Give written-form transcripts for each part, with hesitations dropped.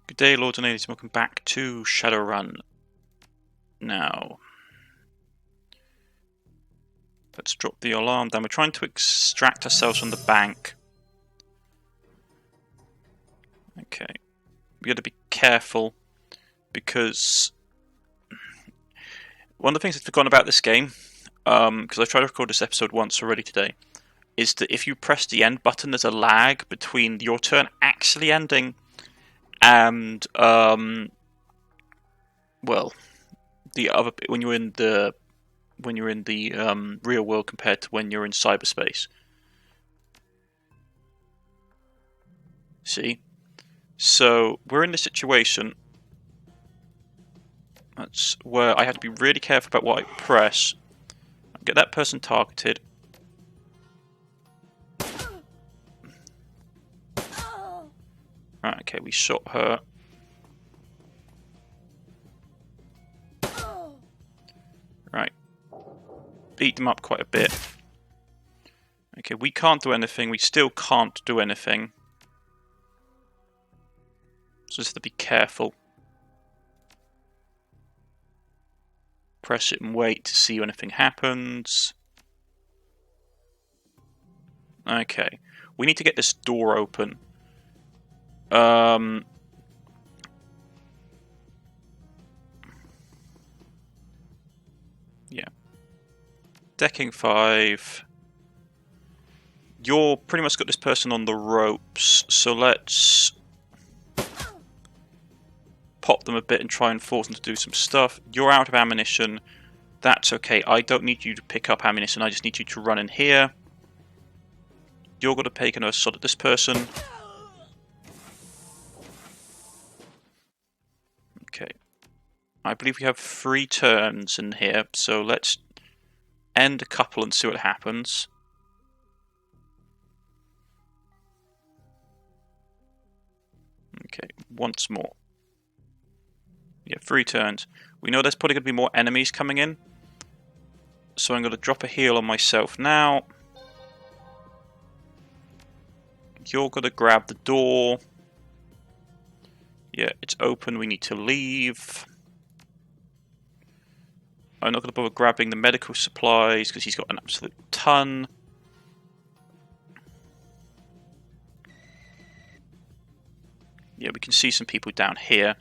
Good day, lords and ladies, welcome back to Shadowrun. Now, let's drop the alarm down. We're trying to extract ourselves from the bank. Okay, we got to be careful because one of the things I've forgotten about this game, because I tried to record this episode once already today, is that if you press the end button, there's a lag between your turn actually ending and well, the other when you're in the real world compared to when you're in cyberspace. See, so we're in this situation. That's where I have to be really careful about what I press. Get that person targeted. Right, okay, we shot her. Right. Beat them up quite a bit. Okay, we can't do anything. We still can't do anything. So just have to be careful. Press it and wait to see if anything happens. Okay. We need to get this door open. Yeah. Decking 5. You're pretty much got this person on the ropes, so let's pop them a bit and try and force them to do some stuff. You're out of ammunition. That's okay. I don't need you to pick up ammunition. I just need you to run in here. You're going to take another shot at this person. Okay. I believe we have 3 turns in here, so let's end a couple and see what happens. Okay, once more. Yeah, 3 turns. We know there's probably going to be more enemies coming in. So I'm going to drop a heal on myself now. You're going to grab the door. Yeah, it's open. We need to leave. I'm not going to bother grabbing the medical supplies because he's got an absolute ton. Yeah, we can see some people down here.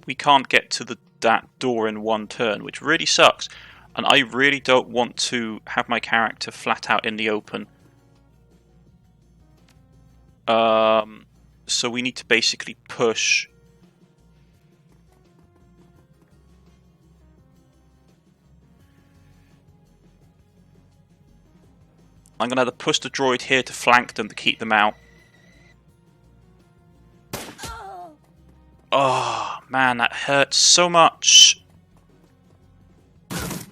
We can't get to that door in 1 turn, which really sucks. And I really don't want to have my character flat out in the open. So we need to basically push. I'm going to have to push the droid here to flank them to keep them out. Oh, man, that hurts so much. The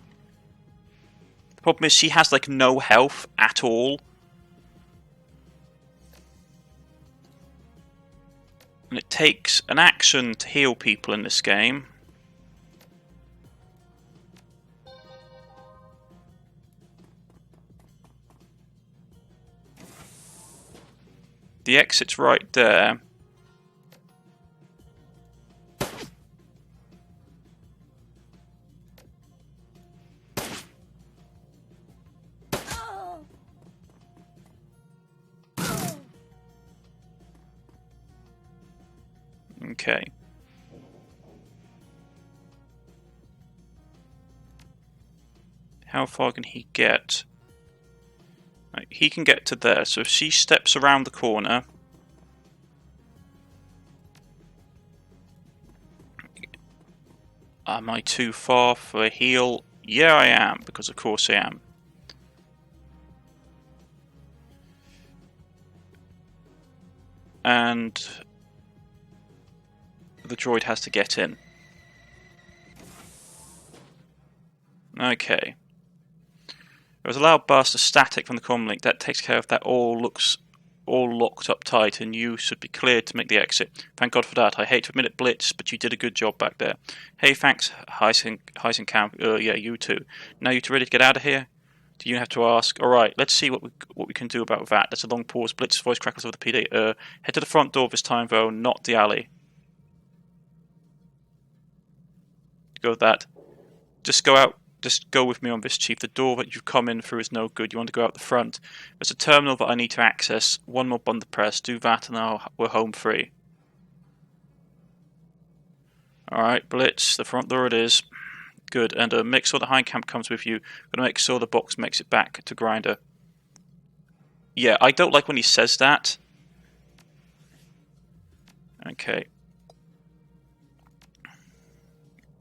problem is she has, like, no health at all. And it takes an action to heal people in this game. The exit's right there. Okay. How far can he get? Right, he can get to there, so if she steps around the corner. Am I too far for a heal? Yeah, I am, because of course I am. And the droid has to get in. Okay. There's a loud burst of static from the comm link. That takes care of that. All locked up tight, and you should be cleared to make the exit. Thank God for that. I hate to admit it, Blitz, but you did a good job back there. Hey, thanks, Heisenkamp. Yeah, you too. Now you two ready to get out of here? Do you have to ask, alright, let's see what we can do about that. There's a long pause. Blitz voice crackles over the PD. Head to the front door this time, though, not the alley. Go with that. Just go out. Just go with me on this, Chief. The door that you've come in through is no good. You want to go out the front. There's a terminal that I need to access. One more button to press. Do that and we're home free. Alright, Blitz. The front door it is. Good. And make sure the hind camp comes with you. Gonna make sure the box makes it back to Grinder. Yeah, I don't like when he says that. Okay.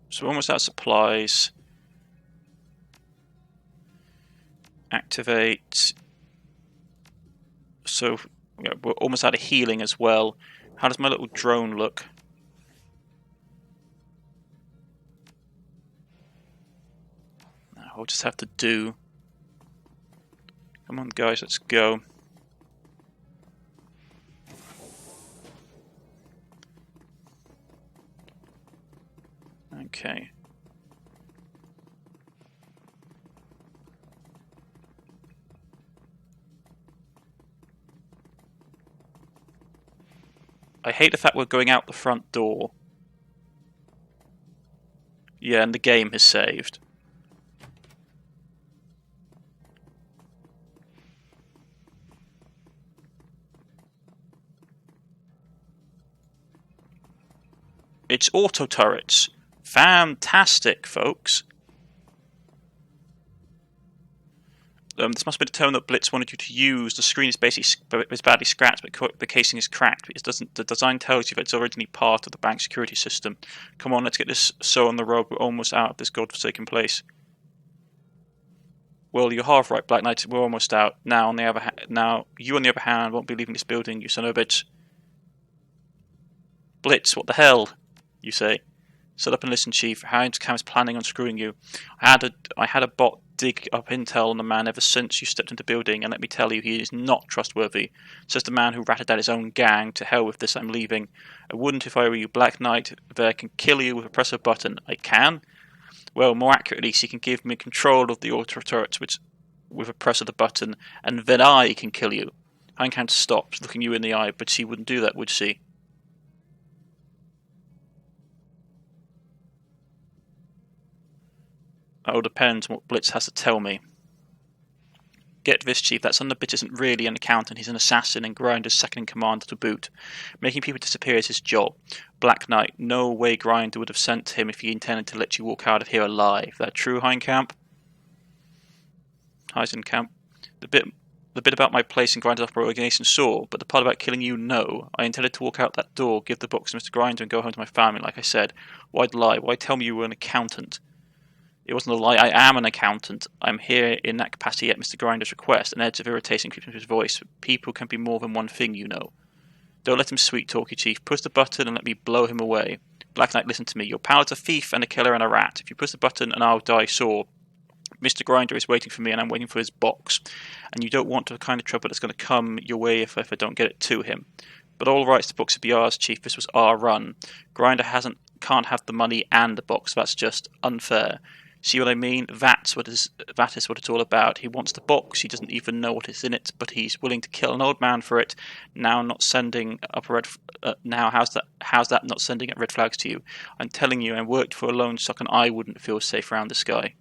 So we're almost out of supplies. Activate. So yeah, we're almost out of healing as well. How does my little drone look? I'll just have to do. Come on, guys, let's go. Okay. I hate the fact we're going out the front door. Yeah, and the game has saved. It's auto turrets. Fantastic, folks. This must be the terminal that Blitz wanted you to use. The screen is basically badly scratched, but the casing is cracked. The design tells you that it's originally part of the bank security system. Come on, let's get this on the road. We're almost out of this godforsaken place. Well, you're half right, Black Knight. We're almost out. Now, you on the other hand won't be leaving this building, you son of a bitch. Blitz, what the hell? You say. Shut up and listen, Chief. Houndcam is planning on screwing you. I had a bot dig up intel on the man ever since you stepped into the building, and let me tell you, he is not trustworthy. Says the man who ratted out his own gang. To hell with this, I'm leaving. I wouldn't if I were you. Black Knight there can kill you with a press of a button. I can? Well, more accurately, she can give me control of the auto turrets with a press of the button, and then I can kill you. Houndcam stops, looking you in the eye, but she wouldn't do that, would she? It all depends on what Blitz has to tell me. Get this, Chief, that son of a bitch isn't really an accountant, he's an assassin and Grinder's second in command to boot. Making people disappear is his job. Black Knight, no way Grinder would have sent him if he intended to let you walk out of here alive. That true, Heisenkamp? Heisenkamp. The bit about my place in Grinder's operation, sure, but the part about killing you, no. I intended to walk out that door, give the box to Mr. Grinder and go home to my family, like I said. Why'd lie? Why tell me you were an accountant? It wasn't a lie. I am an accountant. I'm here in that capacity at Mr. Grinder's request. An edge of irritation creeps into his voice. People can be more than one thing, you know. Don't let him sweet talk you, Chief. Push the button and let me blow him away. Black Knight, listen to me. Your pal's a thief and a killer and a rat. If you push the button and I'll die sore. Mr. Grinder is waiting for me and I'm waiting for his box. And you don't want the kind of trouble that's going to come your way if I don't get it to him. But all rights to box would be ours, Chief. This was our run. Grinder can't have the money and the box. That's just unfair. See what I mean? That is what it's all about. He wants the box. He doesn't even know what is in it, but he's willing to kill an old man for it. Now, not sending up a red. Now, how's that not sending up red flags to you? I'm telling you, I worked for a lone sock, and I wouldn't feel safe around this guy.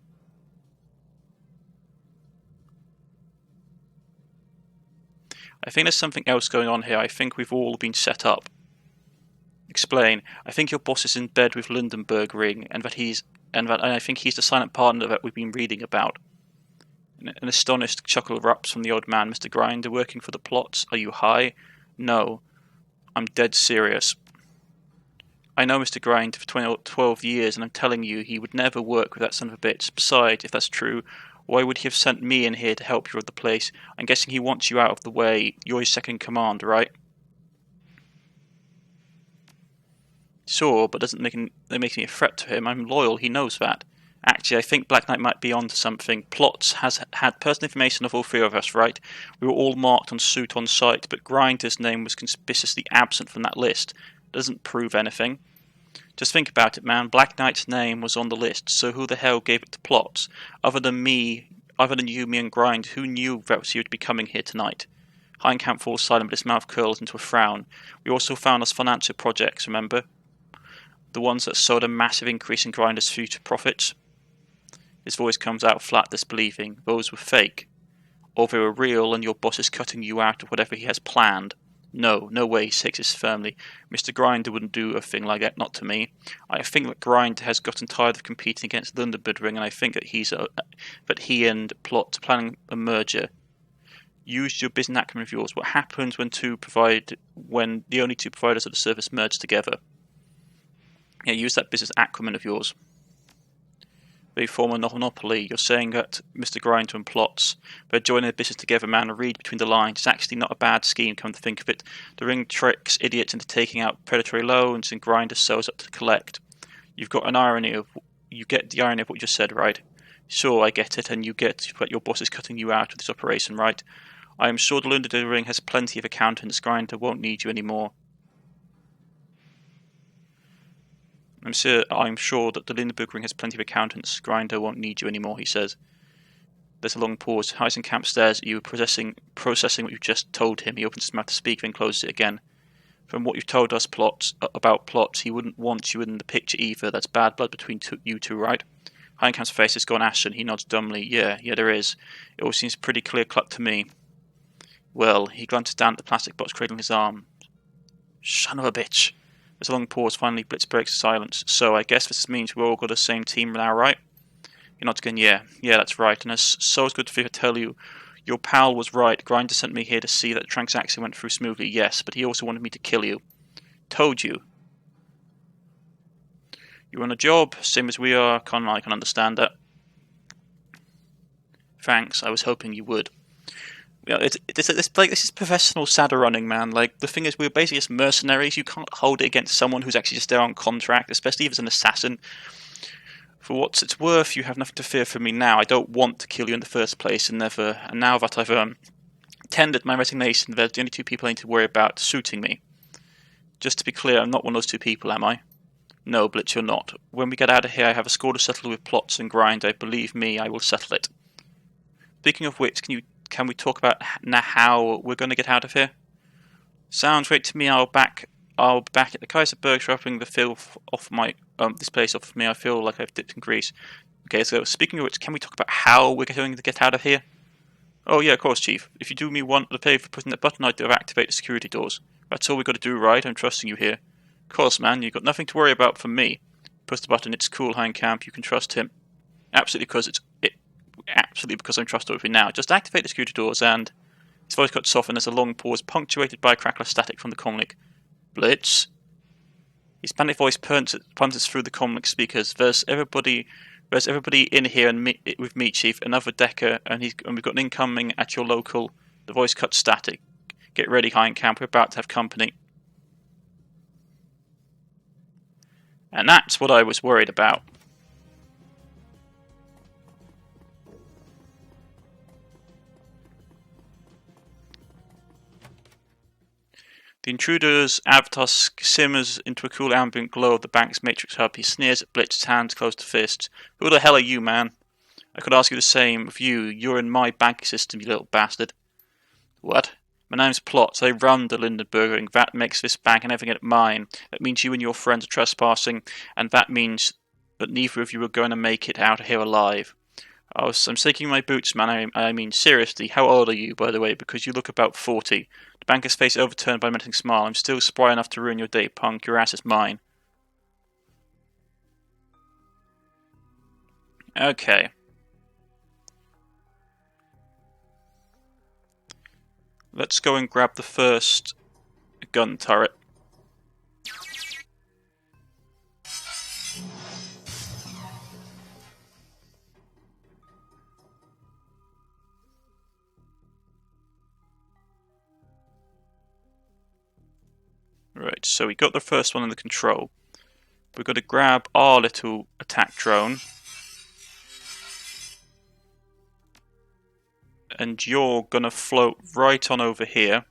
I think there's something else going on here. I think we've all been set up. Explain. I think your boss is in bed with Lindenberg Ring, and I think he's the silent partner that we've been reading about. An astonished chuckle erupts from the old man. Mr. Grinder, working for the plots? Are you high? No. I'm dead serious. I know Mr. Grinder for 12 years, and I'm telling you, he would never work with that son of a bitch. Besides, if that's true, why would he have sent me in here to help you with the place? I'm guessing he wants you out of the way. You're his second in command, right? Sure, but that makes me a threat to him. I'm loyal, he knows that. Actually, I think Black Knight might be onto something. Plots has had personal information of all three of us, right? We were all marked on suit on site, but Grinder's name was conspicuously absent from that list. Doesn't prove anything. Just think about it, man. Black Knight's name was on the list, so who the hell gave it to Plots? Other than me, other than you, me, and Grind, who knew that you would be coming here tonight? Heinkamp falls silent, but his mouth curls into a frown. We also found us financial projects, remember? The ones that showed a massive increase in Grinder's future profits. His voice comes out flat, disbelieving. Those were fake. Or they were real, and your boss is cutting you out of whatever he has planned. No, no way, he says this firmly. Mr. Grinder wouldn't do a thing like that, not to me. I think that Grinder has gotten tired of competing against Lunderbudring, and I think that he and Plot are planning a merger. Use your business acumen of yours. What happens when the only two providers of the service merge together? Yeah, use that business acumen of yours. They form a monopoly. You're saying that Mr. Grinder and Plots, they're joining their business together, man. Read between the lines. It's actually not a bad scheme, come to think of it. The ring tricks idiots into taking out predatory loans, and Grinder sells up to collect. You get the irony of what you just said, right? Sure, I get it, and you get that your boss is cutting you out of this operation, right? I am sure the London Ring has plenty of accountants. Grinder won't need you anymore. I'm sure that the Lindenburg Ring has plenty of accountants. Grinder won't need you anymore, he says. There's a long pause. Heisenkamp stares at you, processing what you've just told him. He opens his mouth to speak, then closes it again. From what you've told us about Plots, he wouldn't want you in the picture either. That's bad blood between you two, right? Heisenkamp's face has gone ashen. He nods dumbly. Yeah, there is. It all seems pretty clear-cut to me. Well, he glances down at the plastic box cradling his arm. Son of a bitch. There's a long pause. Finally, Blitz breaks the silence. So, I guess this means we've all got the same team now, right? He nods again. Yeah, that's right. And so it's good to tell you, your pal was right. Grinder sent me here to see that the transaction went through smoothly, yes, but he also wanted me to kill you. Told you. You're on a job, same as we are. I can understand that. Thanks, I was hoping you would. Yeah, this is professional Shadowrunning, man. Like, the thing is, we're basically just mercenaries. You can't hold it against someone who's actually just there on contract, especially if it's an assassin. For what it's worth, you have nothing to fear from me now. I don't want to kill you in the first place, and now that I've tendered my resignation, there's the only two people I need to worry about suiting me. Just to be clear, I'm not one of those two people, am I? No, Blitz, you're not. When we get out of here, I have a score to settle with Plots and Grinder. Believe me, I will settle it. Speaking of which, can we talk about how we're going to get out of here? Sounds great to me. I'll be back at the Kaiserberg, rubbing the filth off this place off of me. I feel like I've dipped in grease. Okay, so speaking of which, can we talk about how we're going to get out of here? Oh yeah, of course, Chief. If you do me one the pay for pushing that button, I'd activate the security doors. That's all we got to do, right? I'm trusting you here. Of course, man. You've got nothing to worry about from me. Push the button. It's cool, Heincamp. You can trust him. Absolutely, because I'm trustworthy now. Just activate the security doors, and his voice cuts off, and there's a long pause, punctuated by a crackle of static from the comlink. Blitz. His panicked voice punches through the comlink speakers. There's everybody in here and with me, Chief. Another Decker, and we've got an incoming at your local. The voice cuts static. Get ready, Heincamp. We're about to have company. And that's what I was worried about. The intruder's avatar simmers into a cool ambient glow of the bank's matrix hub. He sneers at Blitz, hands close to fists. Who the hell are you, man? I could ask you the same of you. You're in my banking system, you little bastard. What? My name's Plots. I run the Lindenburg Ring. That makes this bank and everything mine. That means you and your friends are trespassing, and that means that neither of you are going to make it out of here alive. I'm shaking my boots, man. I mean, seriously, how old are you, by the way? Because you look about 40. The banker's face overturned by a menacing smile. I'm still spry enough to ruin your day, punk. Your ass is mine. Okay. Let's go and grab the first gun turret. Right, so we got the first one in the control. We've got to grab our little attack drone. And you're going to float right on over here.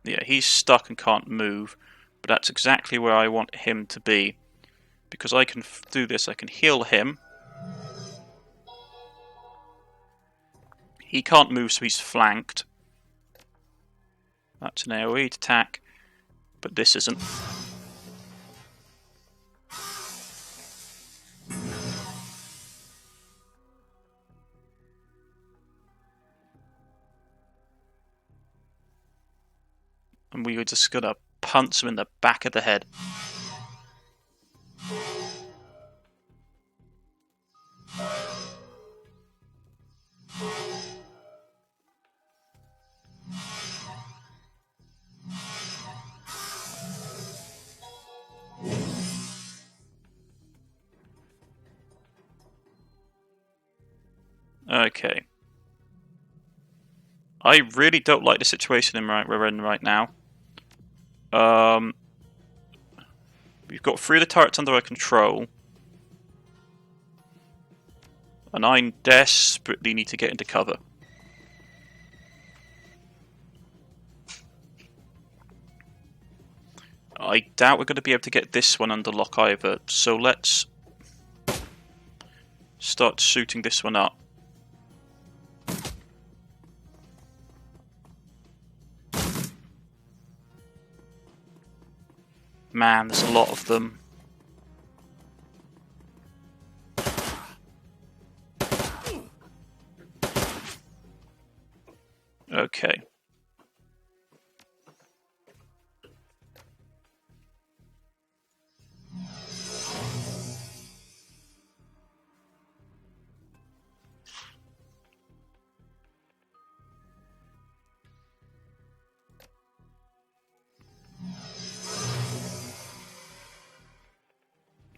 Yeah, he's stuck and can't move. But that's exactly where I want him to be. because I can do this. I can heal him. He can't move, so he's flanked. That's an AoE attack, but this isn't. And we were just gonna punch him in the back of the head. Okay. I really don't like the situation we're in right now. We've got 3 of the turrets under our control. And I desperately need to get into cover. I doubt we're going to be able to get this one under lock either, so let's start shooting this one up. Man, there's a lot of them. Okay.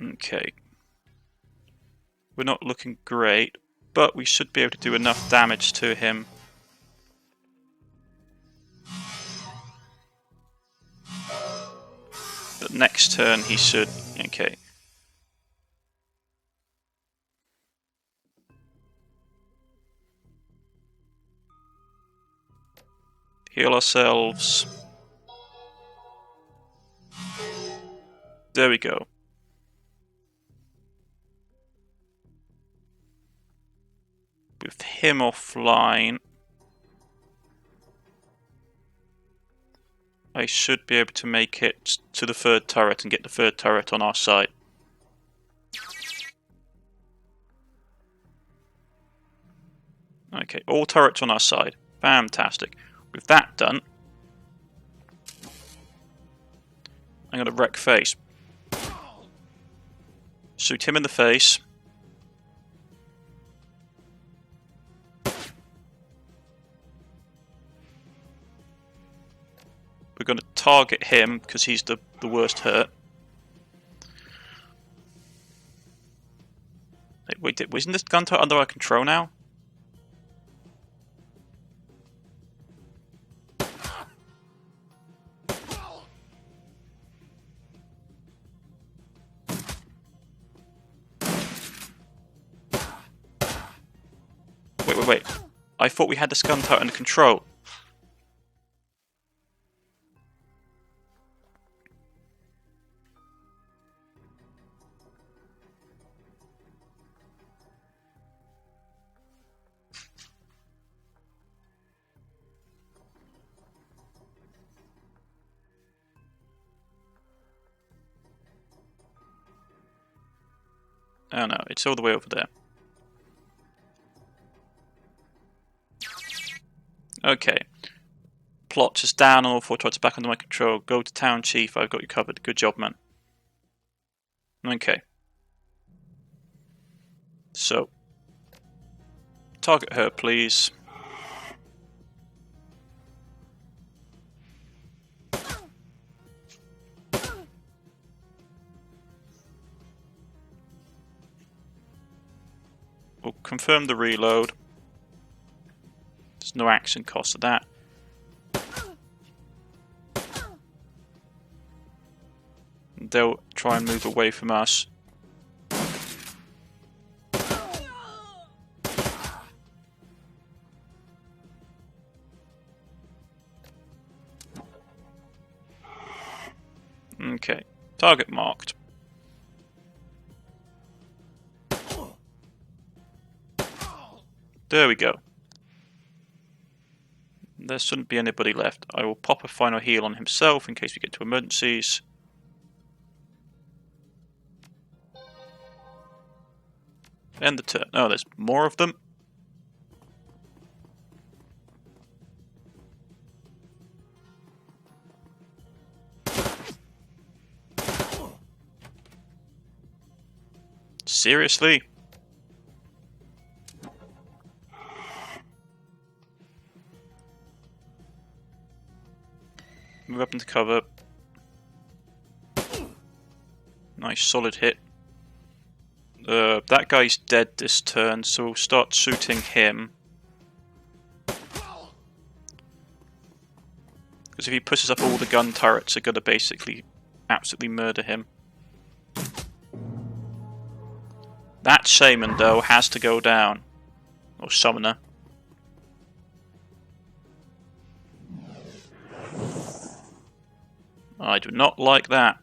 Okay. We're not looking great, but we should be able to do enough damage to him. But next turn he should... Okay. Heal ourselves. There we go. With him offline, I should be able to make it to the 3rd turret and get the 3rd turret on our side. Okay, all turrets on our side. Fantastic. With that done, I'm going to wreck face. Shoot him in the face. We're going to target him because he's the worst hurt. Wait, isn't this gun turret under our control now? Wait. I thought we had this gun turret under control. Oh no, it's all the way over there. Okay. Plot is down, all 4 turrets back under my control. Go to town chief, I've got you covered. Good job, man. Okay. So. Target her, please. We'll confirm the reload. There's no action cost of that. They'll try and move away from us. Okay, target marked. There we go. There shouldn't be anybody left. I will pop a final heal on himself in case we get to emergencies. End the turn. Oh, there's more of them. Seriously? Move up into cover. Nice solid hit. That guy's dead this turn, so we'll start shooting him. Because if he pushes up all the gun turrets, are going to basically absolutely murder him. That shaman, though, has to go down. Or summoner. I do not like that.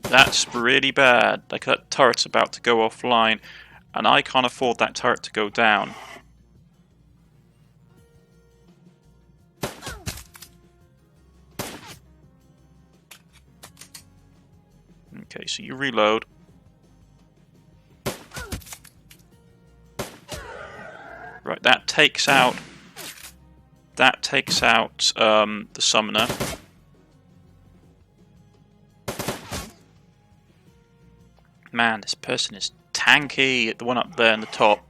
That's really bad. Like, that turret's about to go offline, and I can't afford that turret to go down. Okay, so you reload. Right, that takes out the summoner. Man, this person is tanky. The one up there in the top.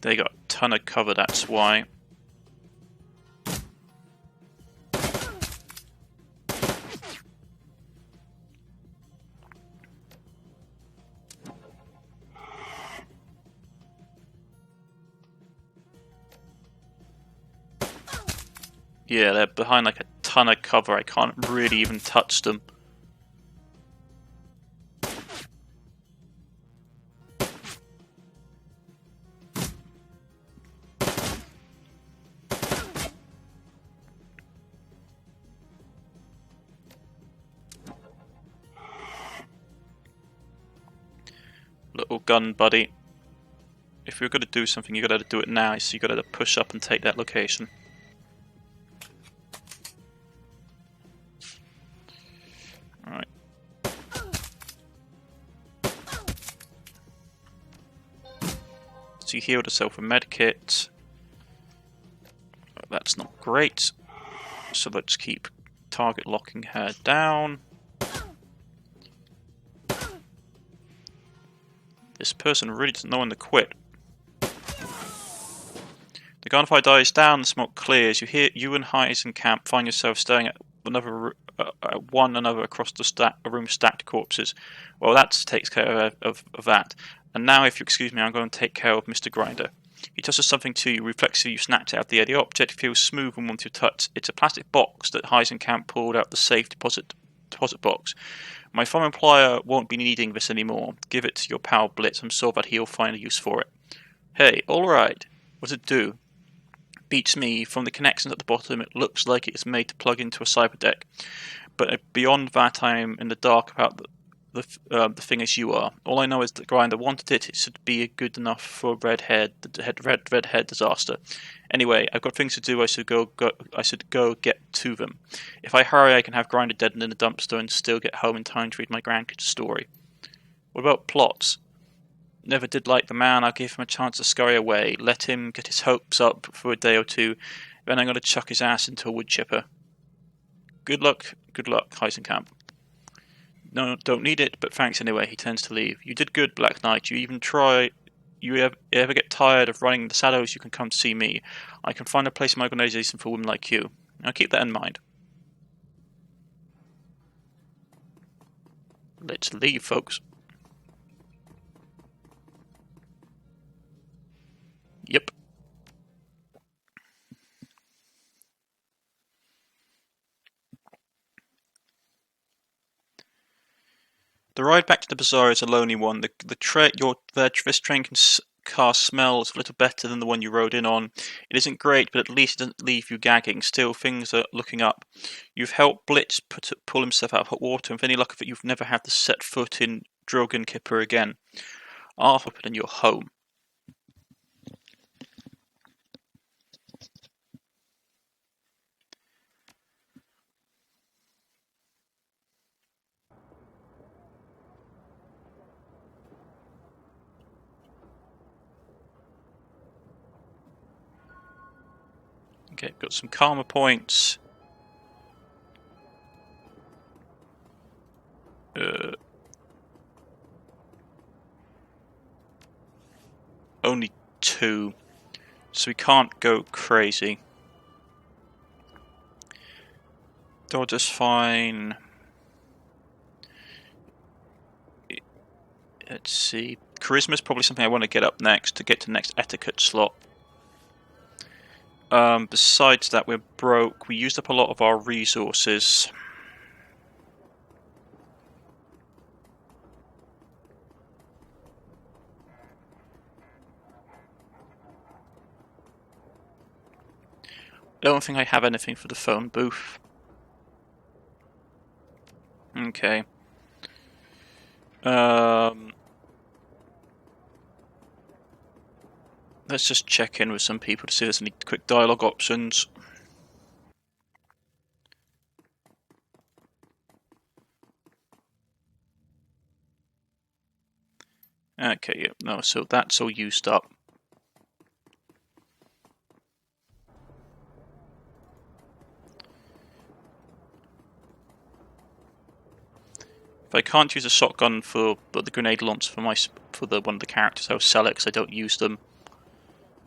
They got a ton of cover, that's why. Yeah, they're behind like a ton of cover. I can't really even touch them. Little gun buddy. If you're going to do something, you've got to do it now, so you've got to push up and take that location. Alright. So you healed yourself a medkit. That's not great. So let's keep target locking her down. This person really doesn't know when to quit. The gunfire dies down, the smoke clears. You and Heisenkamp find yourself staring at one another across the room stacked corpses. Well, that takes care of that. And now, if you excuse me, I'm going to take care of Mr. Grinder. He tosses something to you. Reflexively, you snatch it out of the air. The object feels smooth and warm to your touch. It's a plastic box that Heisenkamp pulled out the safe deposit box. My former employer won't be needing this anymore. Give it to your pal Blitz. I'm sure that he'll find a use for it. Hey, alright. What does it do? Beats me. From the connections at the bottom, it looks like it's made to plug into a cyber deck. But beyond that, I am in the dark about the thing as you are. All I know is that Grinder wanted it. It should be good enough for redhead disaster. Anyway, I've got things to do. I should go get to them. If I hurry, I can have Grinder dead in the dumpster and still get home in time to read my grandkids' story. What about plots? Never did like the man. I'll give him a chance to scurry away. Let him get his hopes up for a day or two. Then I'm going to chuck his ass into a wood chipper. Good luck, Heisenkamp. No, don't need it, but thanks anyway. He tends to leave. You did good, Black Knight. You even try. You ever get tired of running the shadows, you can come see me. I can find a place in my organization for women like you. Now keep that in mind. Let's leave, folks. Yep. The ride back to the bazaar is a lonely one. This train car smells a little better than the one you rode in on. It isn't great, but at least it doesn't leave you gagging. Still, things are looking up. You've helped Blitz pull himself out of hot water, and with any luck of it, you've never had to set foot in Drogenkipper again. After and you're home. Okay, got some karma points. Only 2, so we can't go crazy. Dodge is fine. Let's see. Charisma is probably something I want to get up next to get to the next etiquette slot. Besides that, we're broke. We used up a lot of our resources. I don't think I have anything for the phone booth. Okay. Let's just check in with some people to see if there's any quick dialogue options. Okay, yeah, no, so that's all used up. If I can't use a shotgun for the grenade launch for one of the characters, I'll sell it because I don't use them.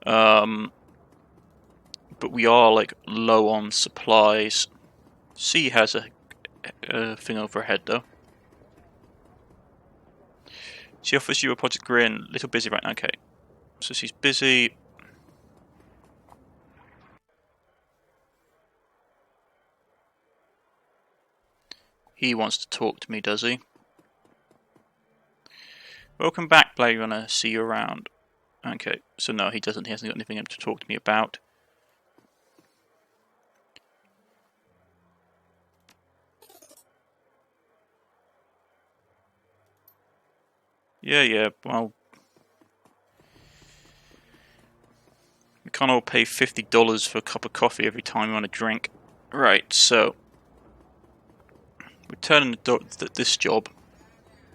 But we are like low on supplies. C has a thing overhead though. She offers you a Project Grin. Little busy right now. Okay, so she's busy. He wants to talk to me, does he? Welcome back, Blade Runner. See you around. Okay, so no, he doesn't. He hasn't got anything to talk to me about. Yeah, well, we can't all pay $50 for a cup of coffee every time we want a drink. Right, so we're turning this job,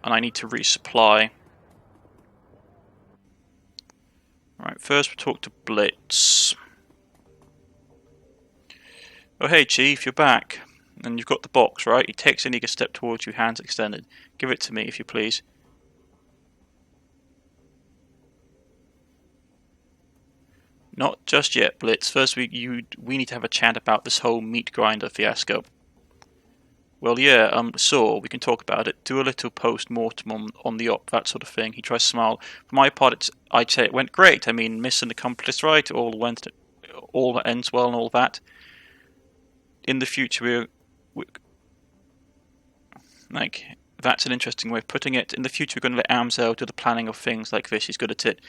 and I need to resupply. Right, first we'll talk to Blitz. Oh hey Chief, you're back. And you've got the box, right? He takes an eager step towards you, hands extended. Give it to me, if you please. Not just yet, Blitz. First we need to have a chat about this whole meat grinder fiasco. Well, yeah, so we can talk about it. Do a little post-mortem on the op, that sort of thing. He tries to smile. For my part, I'd say it went great. I mean, mission accomplished, right? All ends well and all that. In the future, like, that's an interesting way of putting it. In the future, we're going to let Amzel do the planning of things like this. He's good at it.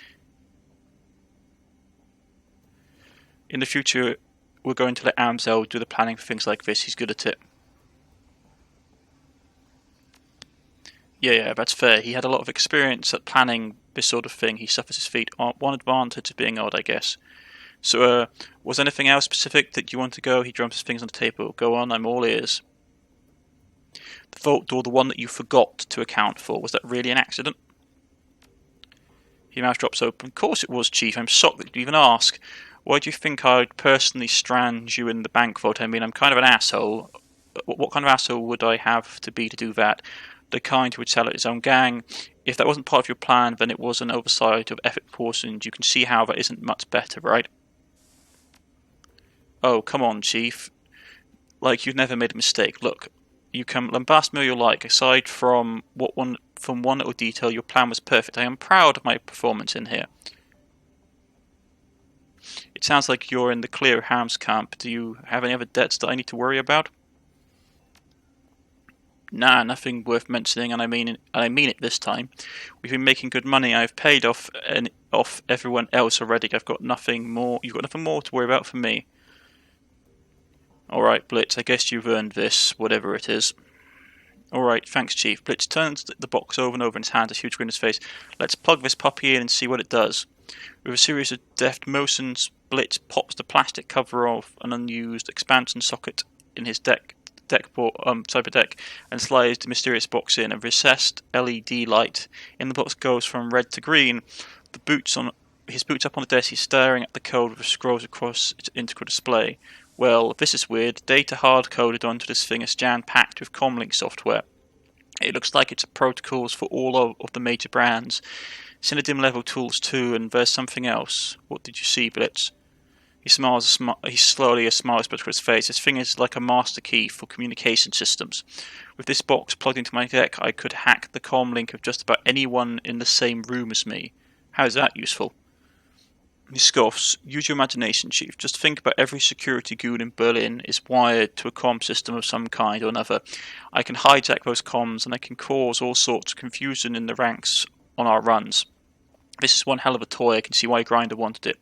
In the future, we're going to let Amzel do the planning for things like this. He's good at it. Yeah, that's fair. He had a lot of experience at planning this sort of thing. He suffers his feet. One advantage of being old, I guess. So, was anything else specific that you want to go? He drums his fingers on the table. Go on, I'm all ears. The vault door, the one that you forgot to account for, was that really an accident? His mouth drops open. Of course it was, Chief. I'm shocked that you even ask. Why do you think I'd personally strand you in the bank vault? I mean, I'm kind of an asshole. What kind of asshole would I have to be to do that? the kind who would sell it his own gang. If that wasn't part of your plan, then it was an oversight of epic proportions. You can see how that isn't much better, right? Oh, come on, Chief. Like you've never made a mistake. Look, you can lambast me all you like. Aside from one little detail, your plan was perfect. I am proud of my performance in here. It sounds like you're in the clear Ham's camp. Do you have any other debts that I need to worry about? Nah, nothing worth mentioning, and I mean it this time. We've been making good money. I've paid off everyone else already. I've got nothing more. You've got nothing more to worry about for me. Alright, Blitz, I guess you've earned this, whatever it is. Alright, thanks, Chief. Blitz turns the box over and over in his hand, a huge grin on his face. Let's plug this puppy in and see what it does. With a series of deft motions, Blitz pops the plastic cover off an unused expansion socket in his cyber deck and slides the mysterious box in. A recessed LED light in the box goes from red to green. His boots up on the desk, he's staring at the code which scrolls across its integral display. Well, this is weird. Data hard-coded onto this thing is jam-packed with comlink software. It looks like it's protocols for all of the major brands. Synonym level tools too, and there's something else. What did you see, Blitz? He smiles. He slowly a smile spreads across his face. This thing is like a master key for communication systems. With this box plugged into my deck, I could hack the comlink of just about anyone in the same room as me. How is that useful? He scoffs. Use your imagination, Chief. Just think about every security goon in Berlin is wired to a comm system of some kind or another. I can hijack those comms and I can cause all sorts of confusion in the ranks on our runs. This is one hell of a toy. I can see why Grinder wanted it.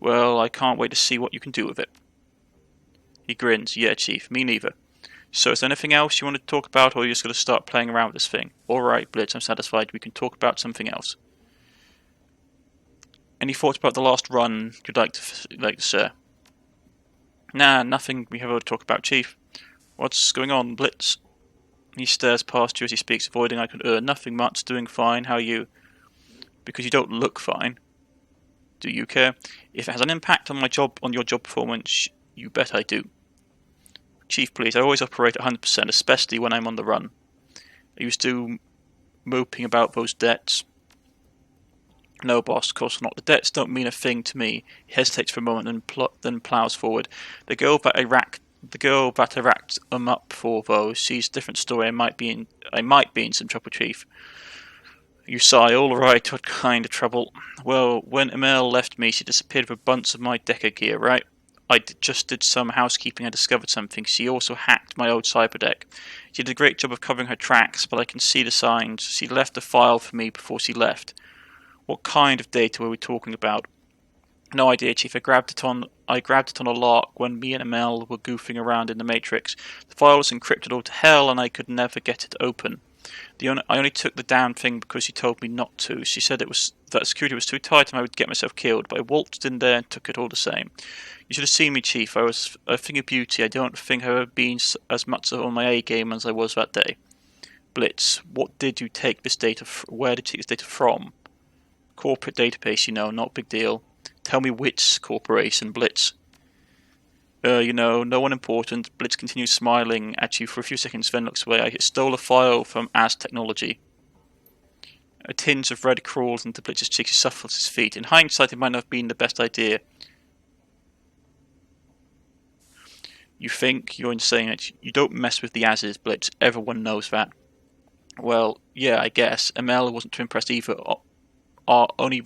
Well, I can't wait to see what you can do with it. He grins. Yeah, Chief, me neither. So is there anything else you want to talk about, or are you just going to start playing around with this thing? Alright, Blitz, I'm satisfied. We can talk about something else. Any thoughts about the last run you'd like to share? Nah, nothing we have to talk about, Chief. What's going on, Blitz? He stares past you as he speaks, avoiding eye contact. Nothing much, doing fine. How are you? Because you don't look fine. Do you care? If it has an impact on your job performance, you bet I do. Chief, please, I always operate at 100%, especially when I'm on the run. Are you still moping about those debts? No, boss, of course not. The debts don't mean a thing to me. He hesitates for a moment and then ploughs forward. The girl that I racked up for, though, sees a different story. I might be in some trouble, Chief. You sigh. All right, what kind of trouble? Well, when Emil left me, she disappeared with a bunch of my Decker gear, right? I just did some housekeeping and discovered something. She also hacked my old cyber deck. She did a great job of covering her tracks, but I can see the signs. She left a file for me before she left. What kind of data were we talking about? No idea, Chief. I grabbed it on a lark when me and Emil were goofing around in the Matrix. The file was encrypted all to hell, and I could never get it open. I only took the damn thing because she told me not to. She said that security was too tight and I would get myself killed, but I waltzed in there and took it all the same. You should have seen me, Chief. I was a thing of beauty. I don't think I've ever been as much on my A game as I was that day. Blitz, what did you take this data? Where did you take this data from? Corporate database, not a big deal. Tell me which corporation, Blitz. No one important. Blitz continues smiling at you for a few seconds, then looks away. I stole a file from As Technology. A tinge of red crawls into Blitz's cheeks. He shuffles his feet. In hindsight, it might not have been the best idea. You think you're insane. You don't mess with the As's, Blitz. Everyone knows that. Well, yeah, I guess. Emil wasn't too impressed either. Our only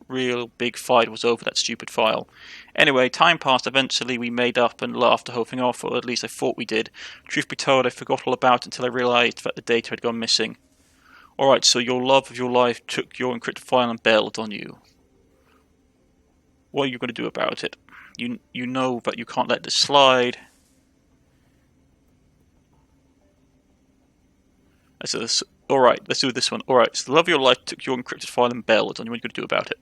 real big fight was over that stupid file. Anyway, time passed. Eventually we made up and laughed the whole thing off, or at least I thought we did. Truth be told, I forgot all about it until I realised that the data had gone missing. Alright, so your love of your life took your encrypted file and bailed on you. What are you going to do about it? You know that you can't let this slide. Alright, let's do this one. Alright, so the love of your life took your encrypted file and bailed on you. What are you going to do about it?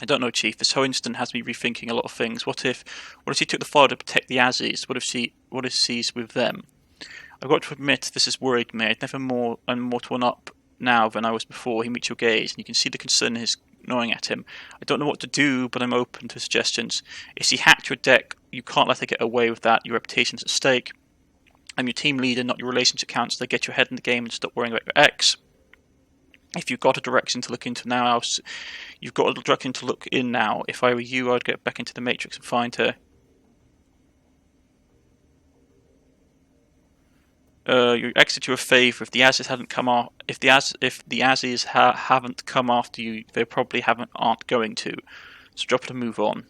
I don't know, Chief. This whole incident has me rethinking a lot of things. What if he took the file to protect the Azzies? What if she's with them? I've got to admit, this has worried me. I'm never more torn up now than I was before. He meets your gaze, and you can see the concern in his gnawing at him. I don't know what to do, but I'm open to suggestions. If he hacked your deck, you can't let her get away with that. Your reputation's at stake. I'm your team leader, not your relationship counselor. Get your head in the game and stop worrying about your ex. If you've got a direction to look into now, you've got a direction to look in now. If I were you, I'd get back into the Matrix and find her. You exit your favour if the Azes hadn't come off. If the Azes haven't come after you, they probably aren't going to. So drop it and move on.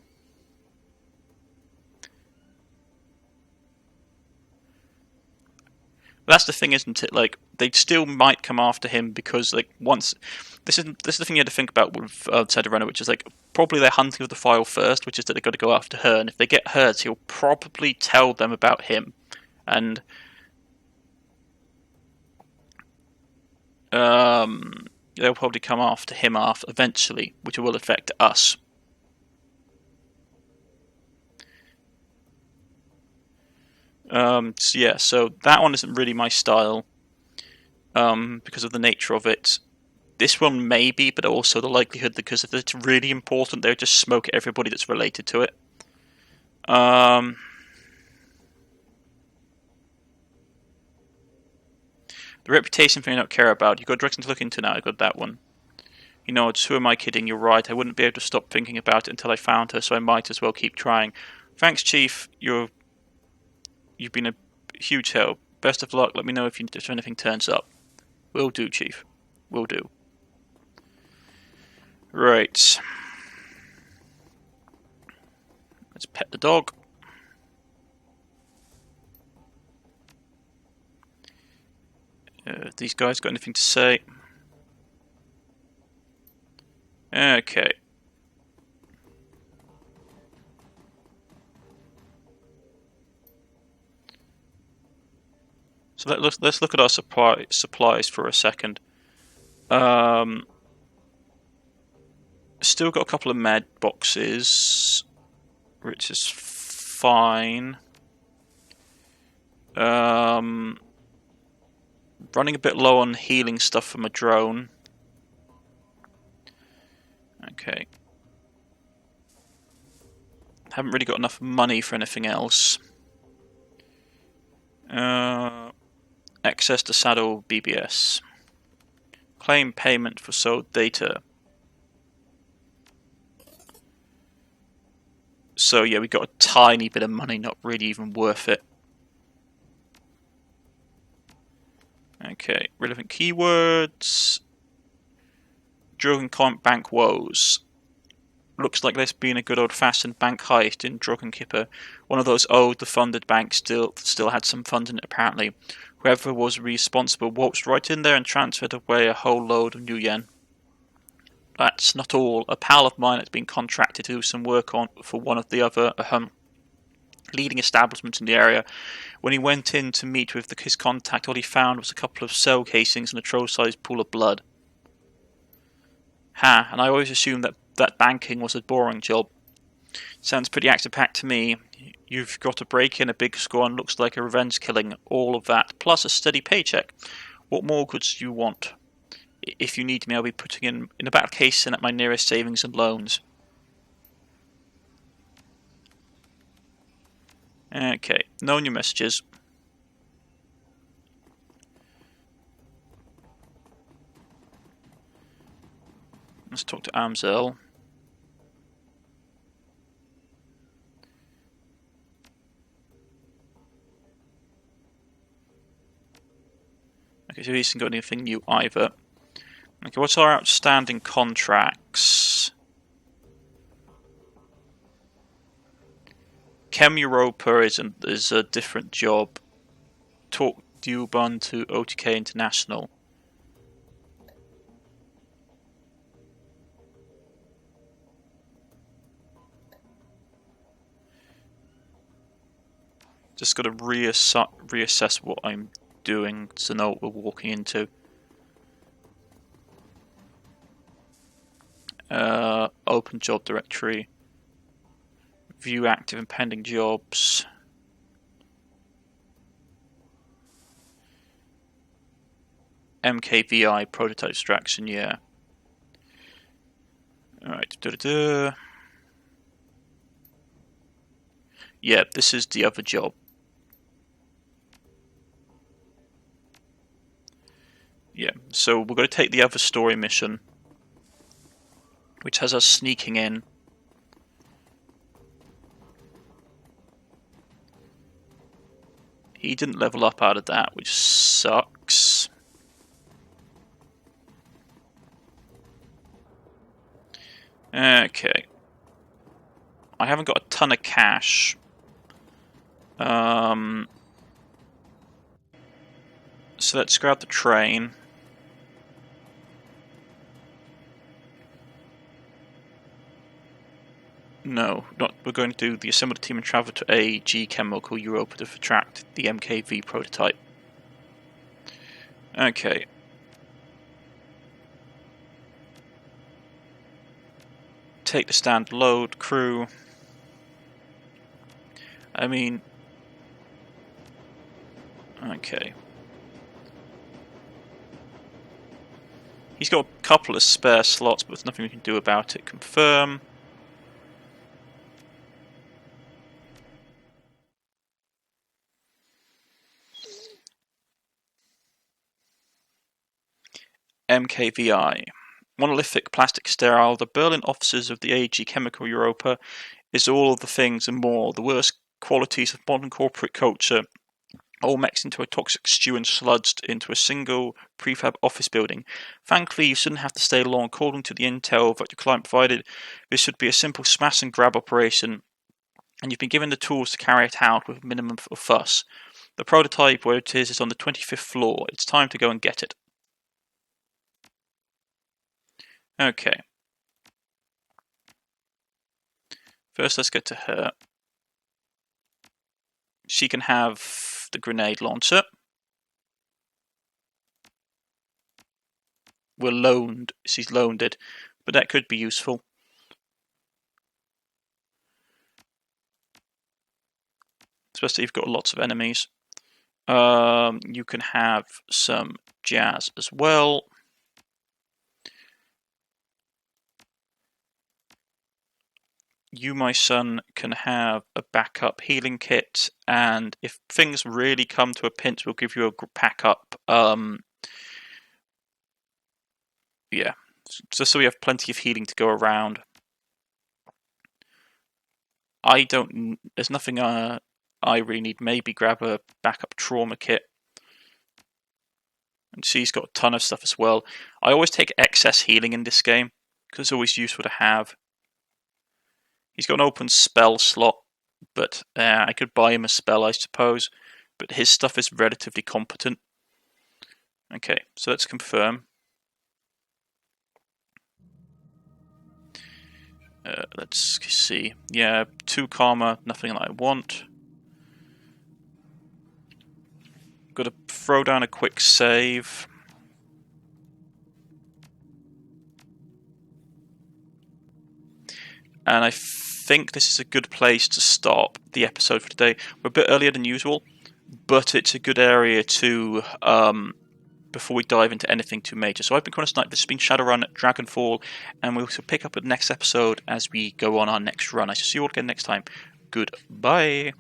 That's the thing, isn't it? Like, they still might come after him because, like, once this is the thing you had to think about with Shadowrunner, which is like probably they're hunting of the file first, which is that they've got to go after her, and if they get hers, he'll probably tell them about him, and they'll probably come after him eventually, which will affect us. So yeah, so that one isn't really my style, because of the nature of it. This one may be, but also the likelihood, because if it's really important, they'll just smoke at everybody that's related to it. The reputation thing I don't care about. You've got direction to look into now. I've got that one. You know, who am I kidding? You're right. I wouldn't be able to stop thinking about it until I found her, so I might as well keep trying. Thanks, Chief. You've been a huge help. Best of luck. Let me know if anything turns up. Will do, Chief. Will do. Right. Let's pet the dog. These guys got anything to say? Okay. So let's look at our supplies for a second. Still got a couple of med boxes, which is fine. Running a bit low on healing stuff from a drone. Okay. Haven't really got enough money for anything else. Access to Saddle BBS. Claim payment for sold data. So yeah, we got a tiny bit of money, not really even worth it. Okay, relevant keywords. Dragon bank woes. Looks like there's been a good old-fashioned bank heist in Dragonkipper. One of those old, defunded banks still had some funds in it, apparently. Whoever was responsible waltzed right in there and transferred away a whole load of new yen. That's not all. A pal of mine has been contracted to do some work for one of the other leading establishments in the area. When he went in to meet with his contact, all he found was a couple of cell casings and a troll-sized pool of blood. Ha, and I always assumed that banking was a boring job. Sounds pretty action-packed to me. You've got to break in a big score and looks like a revenge killing, all of that, plus a steady paycheck. What more goods do you want? If you need me, I'll be putting in a battle case and at my nearest savings and loans. Okay, no new messages. Let's talk to Amzel. Okay, so he hasn't got anything new either. Okay, what's our outstanding contracts? Chem Europa is a different job. Talk Dubon to OTK International. Just got to reassess what I'm doing to know what we're walking into. Open job directory. View active and pending jobs. MKVI prototype extraction, yeah. Alright, yeah, this is the other job. Yeah, so we're going to take the other story mission, which has us sneaking in. He didn't level up out of that, which sucks. Okay. I haven't got a ton of cash. So let's grab the train. No, not. We're going to do the assembled team and travel to AG Chemical Europa to attract the MKV prototype. Okay. Take the stand load crew. I mean, okay. He's got a couple of spare slots, but there's nothing we can do about it. Confirm. MKVI. Monolithic plastic sterile. The Berlin offices of the AG Chemical Europa is all of the things and more. The worst qualities of modern corporate culture, all mixed into a toxic stew and sludged into a single prefab office building. Thankfully, you shouldn't have to stay long. According to the intel that your client provided, this should be a simple smash and grab operation, and you've been given the tools to carry it out with a minimum of fuss. The prototype, where it is on the 25th floor. It's time to go and get it. Okay. First, let's get to her. She can have the grenade launcher. We're loaned. She's loaned it, but that could be useful. Especially if you've got lots of enemies. You can have some jazz as well. You, my son, can have a backup healing kit, and if things really come to a pinch, we'll give you a pack up. Yeah, just so we have plenty of healing to go around. There's nothing I really need. Maybe grab a backup trauma kit. And she's got a ton of stuff as well. I always take excess healing in this game, because it's always useful to have. He's got an open spell slot, but I could buy him a spell, I suppose. But his stuff is relatively competent. Okay, so let's confirm. Let's see. Yeah, 2 karma, nothing that I want. Got to throw down a quick save. And I think this is a good place to stop the episode for today. We're a bit earlier than usual, but it's a good area to, before we dive into anything too major. So I've been Cornish-knight, this has been Shadowrun Dragonfall, and we'll pick up with the next episode as we go on our next run. I shall see you all again next time. Goodbye.